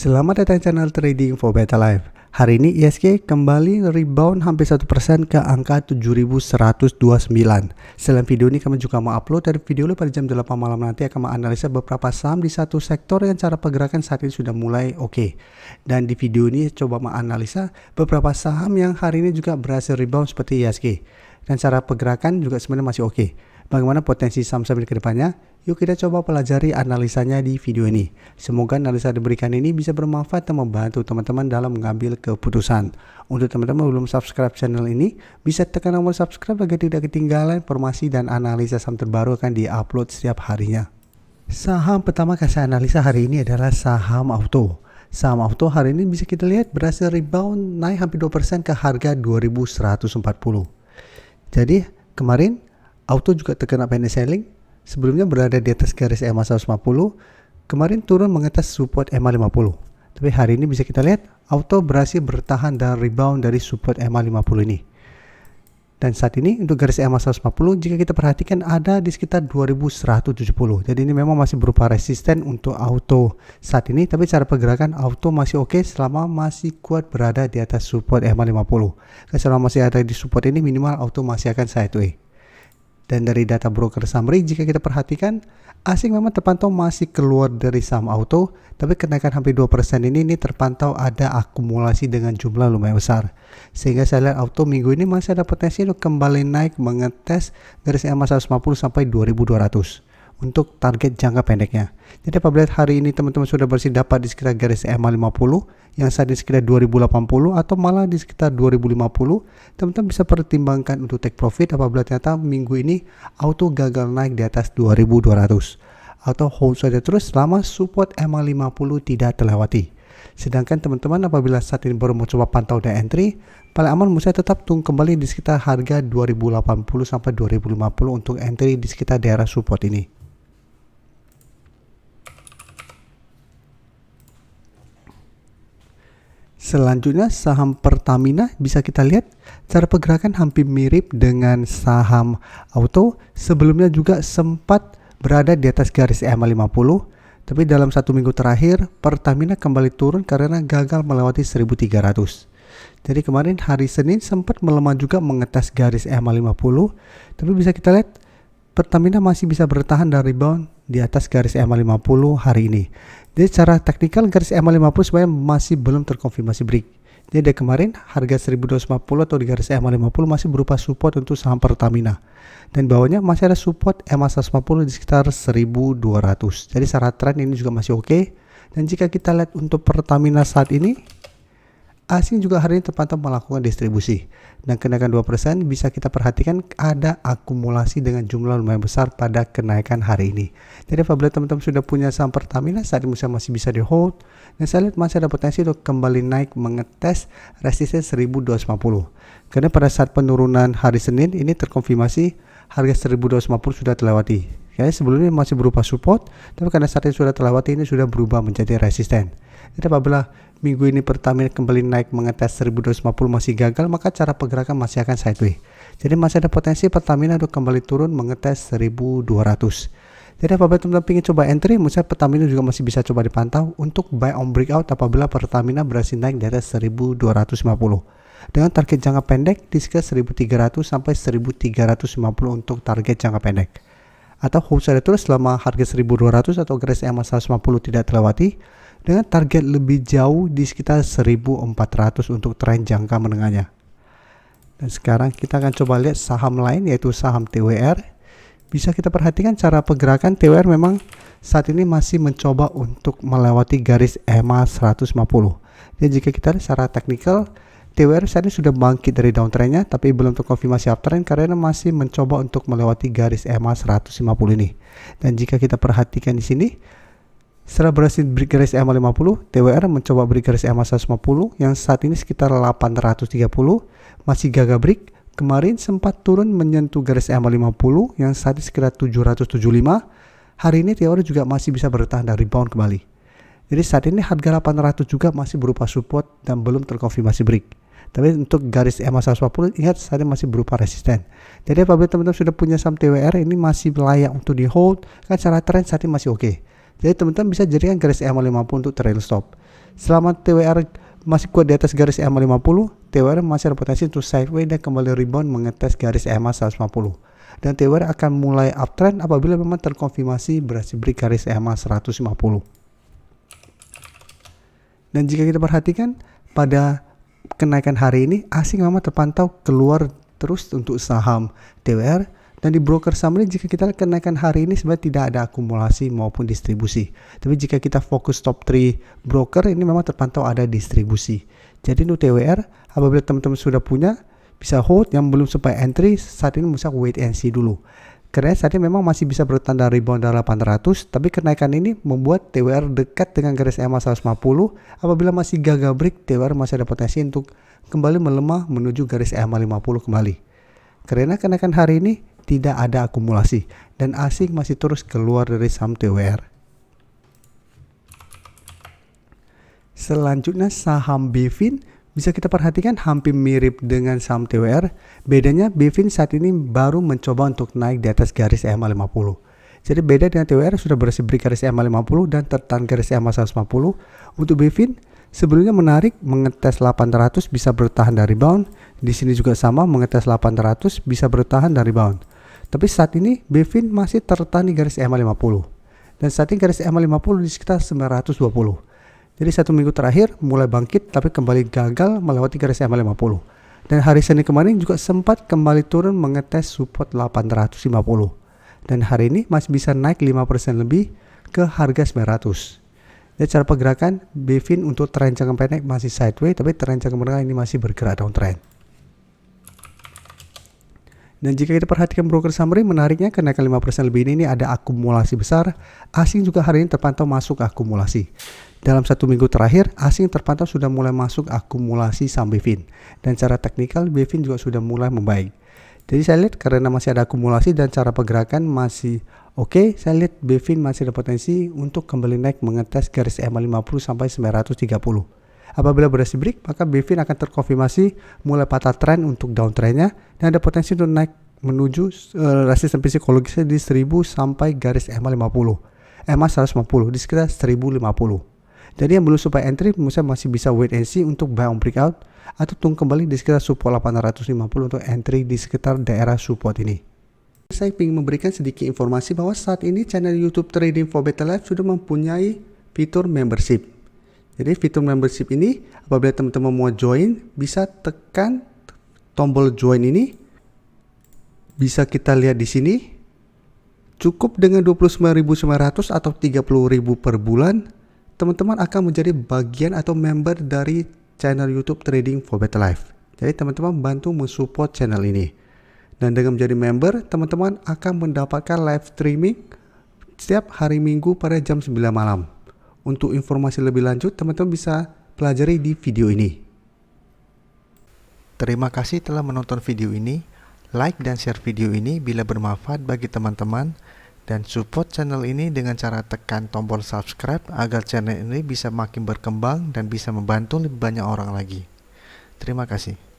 Selamat datang di channel Trading for Better Life. Hari ini ISG kembali rebound hampir 1% ke angka 7129. Selain video ini kami juga mau upload dari video pada jam 8 malam nanti akan menganalisa beberapa saham di satu sektor yang cara pergerakan saat ini sudah mulai oke. Dan di video ini coba menganalisa beberapa saham yang hari ini juga berhasil rebound seperti ISG. Dan cara pergerakan juga sebenarnya masih oke. Bagaimana potensi saham-saham ini ke depannya? Yuk kita coba pelajari analisanya di video ini. Semoga analisa diberikan ini bisa bermanfaat dan membantu teman-teman dalam mengambil keputusan. Untuk teman-teman belum subscribe channel ini, bisa tekan tombol subscribe agar tidak ketinggalan informasi dan analisa saham terbaru akan diupload setiap harinya. Saham pertama yang saya analisa hari ini adalah saham auto. Saham auto hari ini bisa kita lihat berhasil rebound naik hampir 2% ke harga 2140. Jadi kemarin auto juga terkena pendek selling. Sebelumnya berada di atas garis EMA 150, kemarin turun mengatas support EMA 50. Tapi hari ini bisa kita lihat, auto berhasil bertahan dan rebound dari support EMA 50 ini. Dan saat ini untuk garis EMA 150, jika kita perhatikan ada di sekitar 2170. Jadi ini memang masih berupa resisten untuk auto saat ini, tapi cara pergerakan auto masih oke selama masih kuat berada di atas support EMA 50. Dan selama masih ada di support ini, minimal auto masih akan sideways. Dan dari data broker summary jika kita perhatikan asing memang terpantau masih keluar dari saham auto, tapi kenaikan hampir 2% ini terpantau ada akumulasi dengan jumlah lumayan besar. Sehingga saya lihat auto minggu ini masih ada potensi untuk kembali naik mengetes garis EMA 150 sampai 2200 untuk target jangka pendeknya. Jadi apabila hari ini teman-teman sudah bersih dapat di sekitar garis EMA 50 yang saat ini sekitar 2080 atau malah di sekitar 2050, teman-teman bisa pertimbangkan untuk take profit apabila ternyata minggu ini auto gagal naik di atas 2200 atau hold saja terus selama support EMA 50 tidak terlewati. Sedangkan teman-teman apabila saat ini baru mau coba pantau dan entry, paling aman menurut saya tetap tunggu kembali di sekitar harga 2080 sampai 2050 untuk entry di sekitar daerah support ini. Selanjutnya saham Pertamina bisa kita lihat cara pergerakan hampir mirip dengan saham auto. Sebelumnya juga sempat berada di atas garis EMA 50, tapi dalam satu minggu terakhir Pertamina kembali turun karena gagal melewati 1300. Jadi kemarin hari Senin sempat melemah juga mengetes garis EMA 50, tapi bisa kita lihat Pertamina masih bisa bertahan dan rebound di atas garis EMA 50 hari ini. Jadi secara teknikal garis EMA 50 sebenarnya masih belum terkonfirmasi break. Jadi dari kemarin harga 1250 atau di garis EMA 50 masih berupa support untuk saham Pertamina. Dan bawahnya masih ada support EMA 150 di sekitar 1200. Jadi secara tren ini juga masih oke. Dan jika kita lihat untuk Pertamina saat ini, asing juga hari ini terpantau melakukan distribusi. Dan kenaikan 2% bisa kita perhatikan ada akumulasi dengan jumlah lumayan besar pada kenaikan hari ini. Jadi apabila teman-teman sudah punya saham Pertamina, saat ini masih bisa di hold. Dan saya lihat masih ada potensi untuk kembali naik mengetes resisten 1250. Karena pada saat penurunan hari Senin ini terkonfirmasi harga 1250 sudah terlewati. Kayaknya sebelumnya masih berupa support, tapi karena saat ini sudah terlewati ini sudah berubah menjadi resisten. Jadi apabila minggu ini Pertamina kembali naik mengetes 1250 masih gagal, maka cara pergerakan masih akan sideways. Jadi masih ada potensi Pertamina untuk kembali turun mengetes 1200. Jadi apabila teman-teman ingin coba entry, menurut saya Pertamina juga masih bisa coba dipantau untuk buy on breakout apabila Pertamina berhasil naik di atas 1250. Dengan target jangka pendek di sekitar 1300 sampai 1350 untuk target jangka pendek. Atau hold saja terus selama harga 1200 atau garis EMA 150 tidak terlewati, dengan target lebih jauh di sekitar 1400 untuk tren jangka menengahnya. Dan sekarang kita akan coba lihat saham lain yaitu saham TWR. Bisa kita perhatikan cara pergerakan TWR memang saat ini masih mencoba untuk melewati garis EMA 150. Dan jika kita lihat secara teknikal, TWR saat ini sudah bangkit dari downtrendnya tapi belum terkonfirmasi uptrend karena masih mencoba untuk melewati garis EMA 150 ini. Dan jika kita perhatikan di sini, setelah berhasil break garis EMA 50, TWR mencoba break garis EMA 150 yang saat ini sekitar 830, masih gagal break. Kemarin sempat turun menyentuh garis EMA 50 yang saat ini sekitar 775. Hari ini TWR juga masih bisa bertahan dan rebound kembali. Jadi saat ini harga 800 juga masih berupa support dan belum terkonfirmasi break. Tapi untuk garis EMA 150 ingat saat ini masih berupa resisten. Jadi apabila teman-teman sudah punya saham TWR ini masih layak untuk di hold, kan secara tren saat ini masih oke. Jadi teman-teman bisa jadikan garis EMA 50 untuk trail stop. Selama TWR masih kuat di atas garis EMA 50, TWR masih ada potensi untuk sideways dan kembali rebound mengetes garis EMA 150. Dan TWR akan mulai uptrend apabila memang terkonfirmasi berhasil break garis EMA 150. Dan jika kita perhatikan pada kenaikan hari ini, asing memang terpantau keluar terus untuk saham TWR. Dan di broker summary, jika kita lihat kenaikan hari ini sebenarnya tidak ada akumulasi maupun distribusi. Tapi jika kita fokus top 3 broker, ini memang terpantau ada distribusi. Jadi untuk TWR, apabila teman-teman sudah punya, bisa hold. Yang belum sempat entry, saat ini bisa wait and see dulu. Karena saat ini memang masih bisa bertanda rebound dari 800, tapi kenaikan ini membuat TWR dekat dengan garis EMA 150. Apabila masih gagal break, TWR masih ada potensi untuk kembali melemah menuju garis EMA 50 kembali. Karena kenaikan hari ini tidak ada akumulasi dan asing masih terus keluar dari saham TWR. Selanjutnya saham BVIN bisa kita perhatikan hampir mirip dengan saham TWR. Bedanya BVIN saat ini baru mencoba untuk naik di atas garis EMA 50. Jadi beda dengan TWR sudah berhasil break garis EMA 50 dan tertahan garis EMA 150. Untuk BVIN sebelumnya menarik mengetes 800 bisa bertahan dari rebound. Di sini juga sama mengetes 800 bisa bertahan dari rebound. Tapi saat ini BVIN masih tertahan di garis EMA 50. Dan saat ini garis EMA 50 di sekitar 920. Jadi 1 minggu terakhir mulai bangkit tapi kembali gagal melewati garis EMA 50. Dan hari Senin kemarin juga sempat kembali turun mengetes support 850. Dan hari ini masih bisa naik 5% lebih ke harga 900. Dan cara pergerakan BVIN untuk tren jangka pendek masih sideways, tapi tren jangka menengah ini masih bergerak downtrend. Dan jika kita perhatikan broker summary, menariknya kenaikan 5% lebih ini ada akumulasi besar. Asing juga hari ini terpantau masuk akumulasi. Dalam 1 minggu terakhir, asing terpantau sudah mulai masuk akumulasi saham BVIN. Dan secara teknikal, BVIN juga sudah mulai membaik. Jadi saya lihat karena masih ada akumulasi dan cara pergerakan masih oke, saya lihat BVIN masih ada potensi untuk kembali naik mengetes garis EMA 50 sampai 930. Apabila berhasil break, maka BVIN akan terkonfirmasi mulai patah tren untuk downtrendnya dan ada potensi untuk naik menuju resisten psikologisnya di 1000 sampai garis EMA 50, EMA 150 di sekitar 1050. Jadi yang belum supply entry masih bisa wait and see untuk buy on breakout atau tunggu kembali di sekitar support 850 untuk entry di sekitar daerah support ini. Saya ingin memberikan sedikit informasi bahwa saat ini channel YouTube Trading for Better Life sudah mempunyai fitur membership. Jadi fitur membership ini apabila teman-teman mau join bisa tekan tombol join ini. Bisa kita lihat di sini. Cukup dengan 29.900 atau 30.000 per bulan, teman-teman akan menjadi bagian atau member dari channel YouTube Trading for Better Life. Jadi teman-teman bantu mensupport channel ini. Dan dengan menjadi member, teman-teman akan mendapatkan live streaming setiap hari Minggu pada jam 9 malam. Untuk informasi lebih lanjut, teman-teman bisa pelajari di video ini. Terima kasih telah menonton video ini. Like dan share video ini bila bermanfaat bagi teman-teman. Dan support channel ini dengan cara tekan tombol subscribe agar channel ini bisa makin berkembang dan bisa membantu lebih banyak orang lagi. Terima kasih.